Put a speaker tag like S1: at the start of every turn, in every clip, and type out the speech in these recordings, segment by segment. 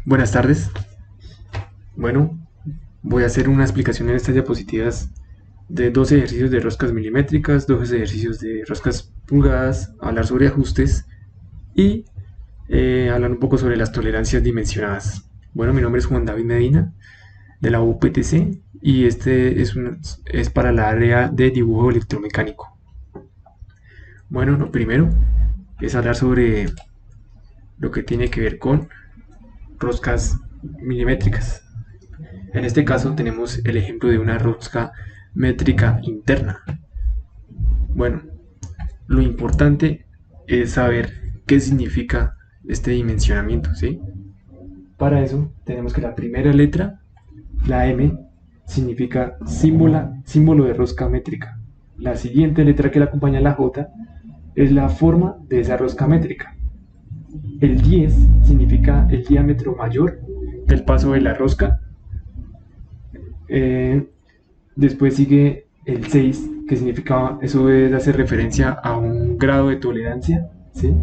S1: Buenas tardes. Bueno, voy a hacer una explicación en estas diapositivas de dos ejercicios de roscas milimétricas, dos ejercicios de roscas pulgadas, hablar sobre ajustes y hablar un poco sobre las tolerancias dimensionadas. Bueno, mi nombre es Juan David Medina de la UPTC y es para la área de dibujo electromecánico. Bueno, lo primero es hablar sobre lo que tiene que ver con roscas milimétricas. En este caso tenemos el ejemplo de una rosca métrica interna. Bueno, lo importante es saber qué significa este dimensionamiento, ¿sí? Para eso tenemos que la primera letra, la M, significa símbolo de rosca métrica. La siguiente letra que la acompaña, la J, es la forma de esa rosca métrica. El 10 significa el diámetro mayor del paso de la rosca. Después sigue el 6, que significa, eso hace referencia a un grado de tolerancia, ¿sí?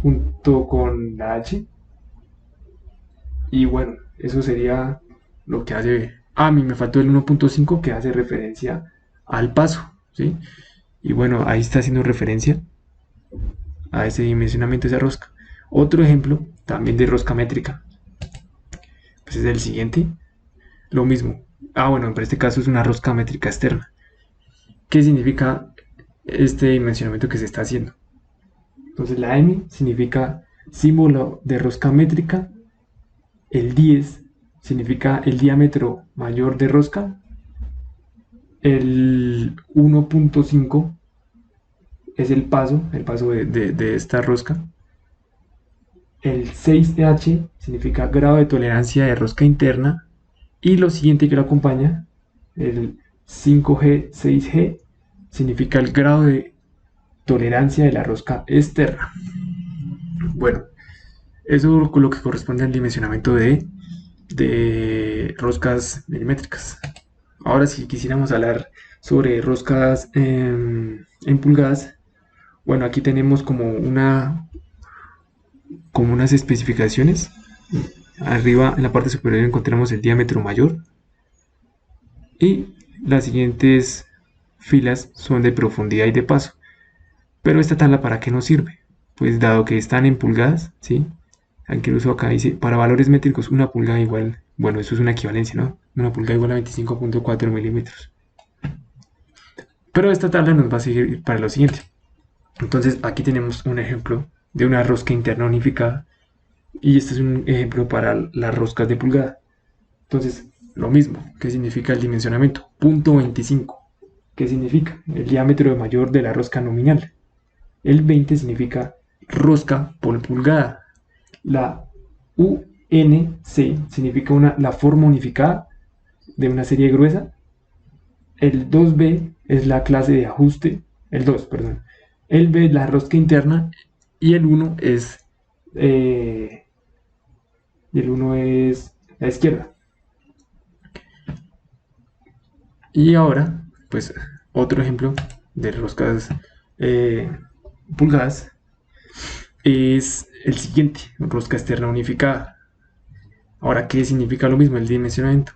S1: Junto con la H. Y bueno, eso sería lo que hace... Ah, a mí me faltó el 1.5 que hace referencia al paso, ¿sí? Y bueno, ahí está haciendo referencia a ese dimensionamiento de esa rosca. Otro ejemplo también de rosca métrica, pues es el siguiente. Lo mismo. Ah, bueno, en este caso es una rosca métrica externa. ¿Qué significa este dimensionamiento que se está haciendo? Entonces la M significa símbolo de rosca métrica, el 10 significa el diámetro mayor de rosca, el 1.5 es el paso de esta rosca, el 6H significa grado de tolerancia de rosca interna y lo siguiente que lo acompaña, el 5G, 6G, significa el grado de tolerancia de la rosca externa. Bueno, eso es lo que corresponde al dimensionamiento de roscas milimétricas. Ahora, si quisiéramos hablar sobre roscas en pulgadas, bueno, aquí tenemos como unas especificaciones. Arriba, en la parte superior, encontramos el diámetro mayor y las siguientes filas son de profundidad y de paso. Pero esta tabla, ¿para qué nos sirve? Pues dado que están en pulgadas, ¿sí? Incluso acá dice, para valores métricos, una pulgada igual, bueno, eso es una equivalencia, ¿no? Una pulgada igual a 25.4 milímetros. Pero esta tabla nos va a seguir para lo siguiente. Entonces, aquí tenemos un ejemplo de una rosca interna unificada. Y este es un ejemplo para las roscas de pulgada. Entonces, lo mismo. ¿Qué significa el dimensionamiento? Punto 25. ¿Qué significa? El diámetro mayor de la rosca nominal. El 20 significa rosca por pulgada. La UNC significa la forma unificada de una serie gruesa. El 2B es la clase de ajuste. El 2, perdón. El B es la rosca interna. Y el 1 es... la izquierda. Y ahora, pues, otro ejemplo de roscas pulgadas es el siguiente, rosca externa unificada. Ahora, ¿qué significa lo mismo el dimensionamiento?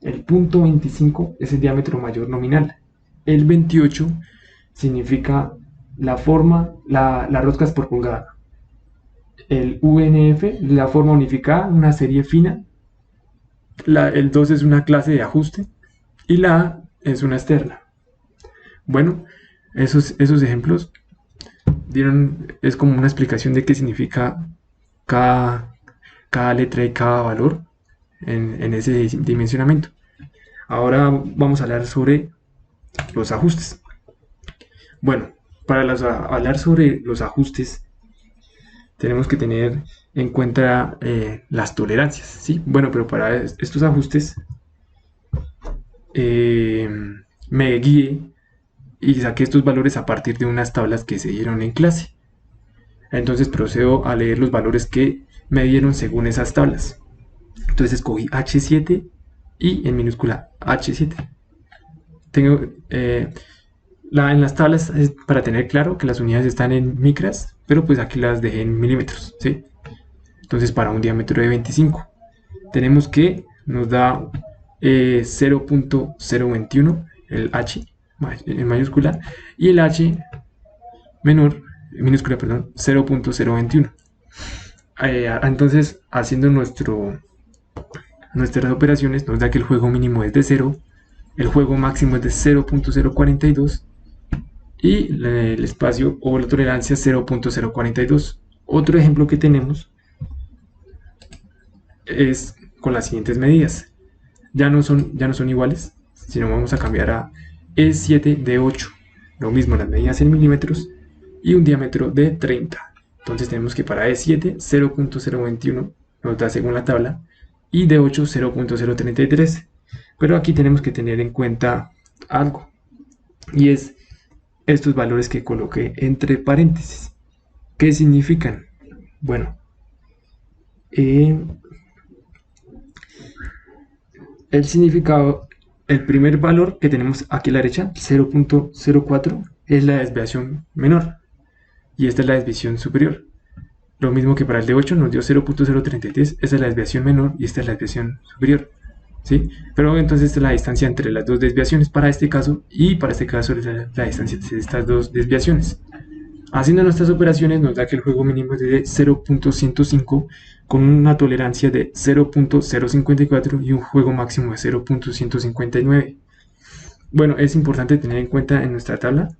S1: El punto 25 es el diámetro mayor nominal. El 28 significa la forma, las roscas por pulgada. El UNF, la forma unificada, una serie fina. El 2 es una clase de ajuste. Y la A es una externa. Bueno, esos ejemplos es como una explicación de qué significa cada letra y cada valor en ese dimensionamiento. Ahora vamos a hablar sobre los ajustes. Bueno, para hablar sobre los ajustes tenemos que tener en cuenta las tolerancias, ¿sí? Bueno, pero para estos ajustes me guié y saqué estos valores a partir de unas tablas que se dieron en clase. Entonces procedo a leer los valores que me dieron según esas tablas. Entonces escogí H7 y en minúscula H7. En las tablas es para tener claro que las unidades están en micras, pero pues aquí las dejé en milímetros, ¿sí? Entonces para un diámetro de 25 tenemos que nos da 0.021 el H en mayúscula y el H minúscula, perdón, 0.021. Entonces haciendo nuestras operaciones nos da que el juego mínimo es de 0, el juego máximo es de 0.042 y el espacio o la tolerancia 0.042. Otro ejemplo que tenemos es con las siguientes medidas. Ya no son iguales, sino vamos a cambiar a E7 de 8. Lo mismo las medidas en milímetros y un diámetro de 30. Entonces tenemos que para E7 0.021 nos da según la tabla y de 8 0.033. Pero aquí tenemos que tener en cuenta algo y es estos valores que coloqué entre paréntesis. ¿Qué significan? Bueno, el significado, el primer valor que tenemos aquí a la derecha, 0.04, es la desviación menor y esta es la desviación superior. Lo mismo que para el de 8 nos dio 0.033, esa es la desviación menor y esta es la desviación superior, ¿sí? Pero entonces esta es la distancia entre las dos desviaciones para este caso y para este caso es la distancia entre estas dos desviaciones. Haciendo nuestras operaciones nos da que el juego mínimo es de 0.105 con una tolerancia de 0.054 y un juego máximo de 0.159. Bueno, es importante tener en cuenta en nuestra tabla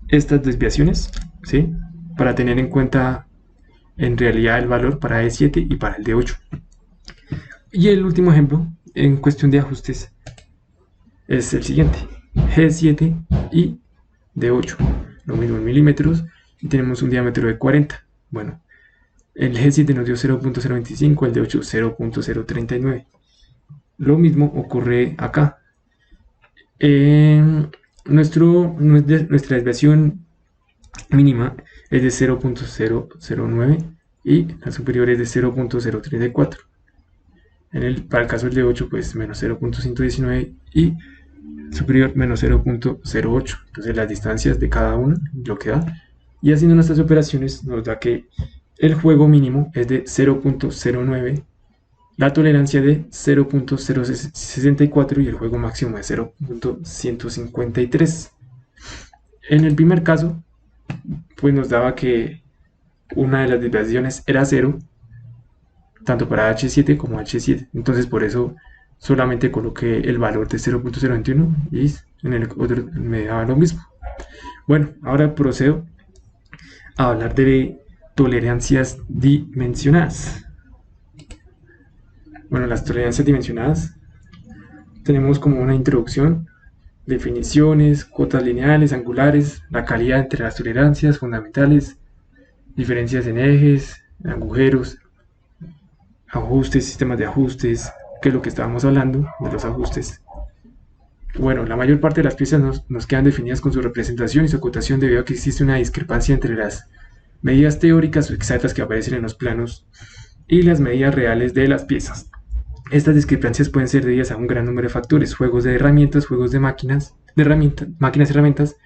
S1: estas desviaciones, ¿sí? Para tener en cuenta en realidad el valor para E7 y para el de 8. Y el último ejemplo en cuestión de ajustes es el siguiente: G7 y de 8, lo mismo en milímetros y tenemos un diámetro de 40. Bueno, el G7 nos dio 0.025, el de 8 0.039. Lo mismo ocurre acá. Nuestra desviación mínima es de 0.009 y la superior es de 0.034. Para el caso del de 8, pues menos 0.119 y superior menos 0.08. Entonces las distancias de cada uno lo que da. Y haciendo nuestras operaciones nos da que el juego mínimo es de 0.09, la tolerancia de 0.064 y el juego máximo de 0.153. En el primer caso, pues nos daba que una de las desviaciones era 0, tanto para H7 como H7. Entonces por eso solamente coloqué el valor de 0.021 y en el otro me daba lo mismo. Bueno, ahora procedo a hablar de tolerancias dimensionadas. Bueno, las tolerancias dimensionadas tenemos como una introducción, definiciones, cuotas lineales, angulares, la calidad entre las tolerancias fundamentales, diferencias en ejes, agujeros, ajustes, sistemas de ajustes, que es lo que estábamos hablando de los ajustes. Bueno, la mayor parte de las piezas nos quedan definidas con su representación y su acotación debido a que existe una discrepancia entre las medidas teóricas o exactas que aparecen en los planos y las medidas reales de las piezas. Estas discrepancias pueden ser debidas a un gran número de factores: juegos de herramientas, juegos de máquinas y herramientas,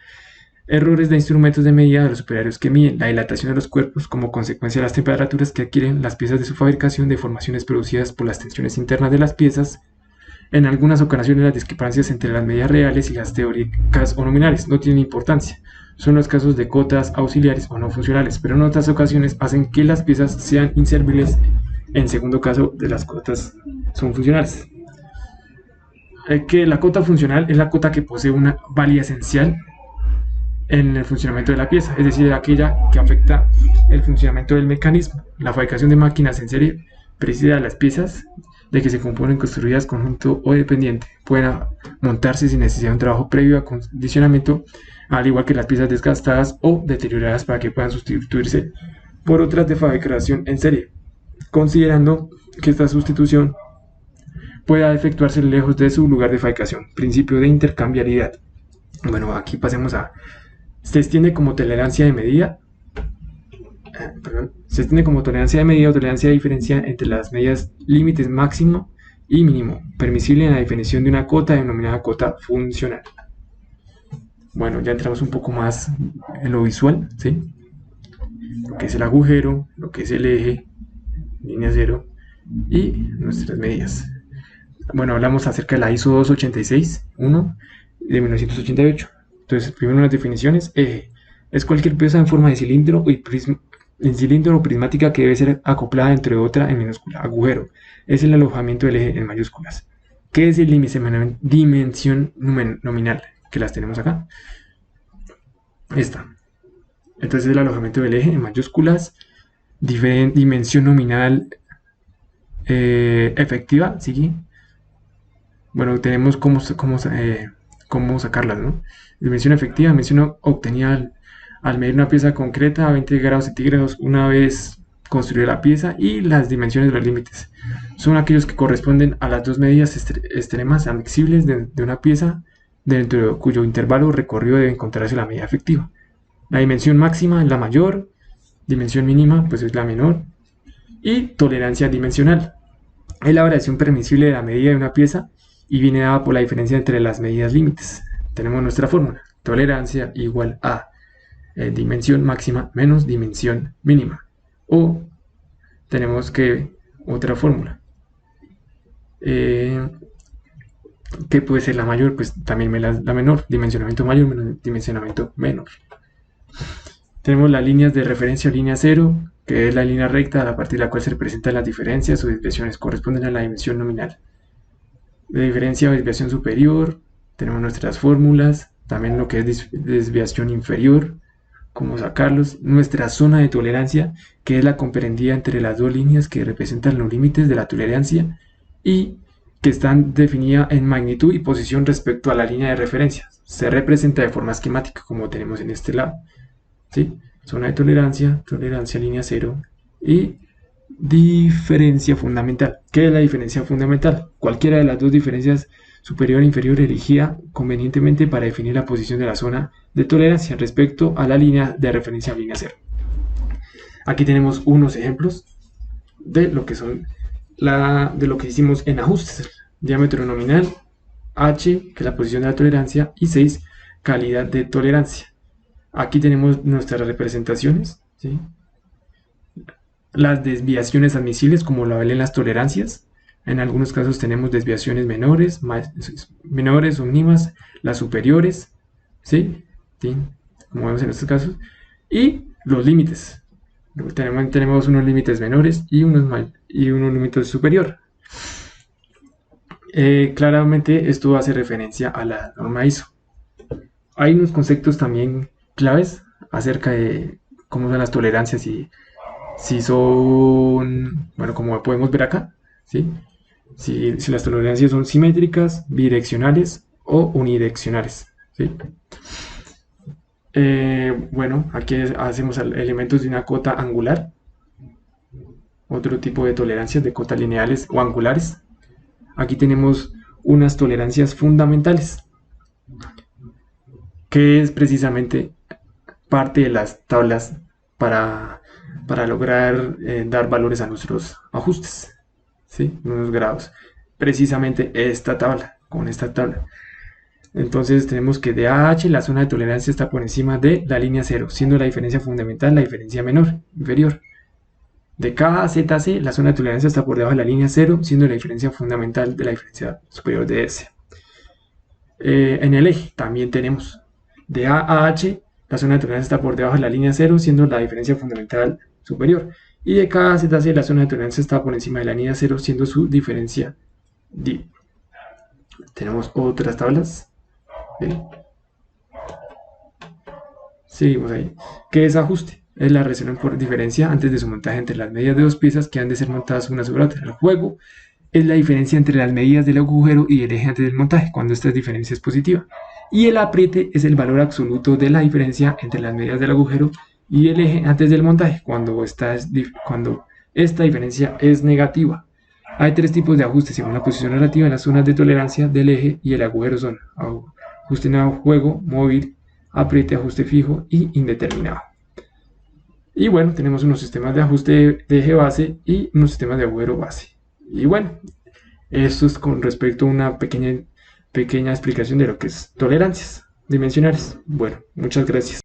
S1: errores de instrumentos de medida de los operarios que miden, la dilatación de los cuerpos como consecuencia de las temperaturas que adquieren las piezas de su fabricación, deformaciones producidas por las tensiones internas de las piezas. En algunas ocasiones las discrepancias entre las medidas reales y las teóricas o nominales no tienen importancia. Son los casos de cotas auxiliares o no funcionales, pero en otras ocasiones hacen que las piezas sean inservibles. En segundo caso, de las cotas son funcionales. Que la cota funcional es la cota que posee una valía esencial en el funcionamiento de la pieza, es decir, aquella que afecta el funcionamiento del mecanismo. La fabricación de máquinas en serie precisa a las piezas de que se componen construidas conjunto o dependiente. Pueden montarse sin necesidad de un trabajo previo a acondicionamiento, al igual que las piezas desgastadas o deterioradas, para que puedan sustituirse por otras de fabricación en serie, considerando que esta sustitución pueda efectuarse lejos de su lugar de fabricación. Principio de intercambiabilidad. Bueno, aquí pasemos a... Se extiende como tolerancia de medida. Se extiende como tolerancia de medida o tolerancia de diferencia entre las medidas límites máximo y mínimo permisible en la definición de una cota denominada cota funcional. Bueno, ya entramos un poco más en lo visual, ¿sí? Lo que es el agujero, lo que es el eje, línea 0 y nuestras medidas. Bueno, hablamos acerca de la ISO 286-1 de 1988. Entonces, primero las definiciones. Eje es cualquier pieza en forma de cilindro o prismática que debe ser acoplada entre otra en minúscula. Agujero es el alojamiento del eje en mayúsculas. ¿Qué es el dimensión nominal? Que las tenemos acá. Esta. Entonces, el alojamiento del eje en mayúsculas. Dimensión nominal efectiva, ¿sí? Bueno, tenemos cómo sacarlas, ¿no? Dimensión efectiva, dimensión obtenida al medir una pieza concreta a 20 grados centígrados una vez construida la pieza, y las dimensiones de los límites son aquellos que corresponden a las dos medidas extremas admisibles de una pieza, dentro de cuyo intervalo recorrido debe encontrarse la medida efectiva. La dimensión máxima es la mayor, dimensión mínima pues es la menor, y tolerancia dimensional es la variación permisible de la medida de una pieza y viene dada por la diferencia entre las medidas límites. Tenemos nuestra fórmula: tolerancia igual a dimensión máxima menos dimensión mínima. O tenemos que otra fórmula que puede ser la mayor, pues también la menor, dimensionamiento mayor menos dimensionamiento menor. Tenemos las líneas de referencia o línea 0, que es la línea recta a partir de la cual se representan las diferencias o desviaciones, corresponden a la dimensión nominal. De diferencia o desviación superior, tenemos nuestras fórmulas, también lo que es desviación inferior, cómo sacarlos, nuestra zona de tolerancia, que es la comprendida entre las dos líneas que representan los límites de la tolerancia y que están definidas en magnitud y posición respecto a la línea de referencia. Se representa de forma esquemática, como tenemos en este lado, ¿sí? Zona de tolerancia, tolerancia línea 0 y diferencia fundamental. ¿Qué es la diferencia fundamental? Cualquiera de las dos diferencias superior e inferior elegida convenientemente para definir la posición de la zona de tolerancia respecto a la línea de referencia línea 0. Aquí tenemos unos ejemplos de lo que son de lo que hicimos en ajustes. Diámetro nominal, H, que es la posición de la tolerancia, y 6, calidad de tolerancia. Aquí tenemos nuestras representaciones, ¿sí? Las desviaciones admisibles, como lo ven en las tolerancias. En algunos casos tenemos desviaciones menores o mínimas, las superiores, ¿sí? ¿Sí? Como vemos en estos casos. Y los límites. Tenemos unos límites menores y unos límites superiores. Claramente esto hace referencia a la norma ISO. Hay unos conceptos también claves acerca de cómo son las tolerancias y si son, bueno, como podemos ver acá, ¿sí? Si las tolerancias son simétricas, bidireccionales o unidireccionales, ¿sí? Bueno, aquí hacemos elementos de una cota angular, otro tipo de tolerancias de cotas lineales o angulares. Aquí tenemos unas tolerancias fundamentales, que es precisamente parte de las tablas para lograr dar valores a nuestros ajustes, ¿sí? Unos grados. Precisamente esta tabla, con esta tabla. Entonces tenemos que de AH la zona de tolerancia está por encima de la línea 0, siendo la diferencia fundamental la diferencia inferior. De K a ZC la zona de tolerancia está por debajo de la línea 0, siendo la diferencia fundamental de la diferencia superior de S. En el eje también tenemos de A a H la zona de tolerancia está por debajo de la línea 0, siendo la diferencia fundamental superior. Y de K a ZC la zona de tolerancia está por encima de la línea 0, siendo su diferencia D. Tenemos otras tablas. ¿Sí? Seguimos ahí. ¿Qué es ajuste? Es la relación por diferencia antes de su montaje entre las medidas de dos piezas que han de ser montadas una sobre otra. El juego es la diferencia entre las medidas del agujero y el eje antes del montaje, cuando esta diferencia es positiva. Y el apriete es el valor absoluto de la diferencia entre las medidas del agujero y el eje antes del montaje, cuando esta diferencia es negativa. Hay tres tipos de ajustes según la posición relativa en las zonas de tolerancia del eje y el agujero son ajuste en juego, móvil, apriete, ajuste fijo y indeterminado. Y bueno, tenemos unos sistemas de ajuste de eje base y unos sistemas de agujero base. Y bueno, esto es con respecto a una pequeña explicación de lo que es tolerancias dimensionales. Bueno, muchas gracias.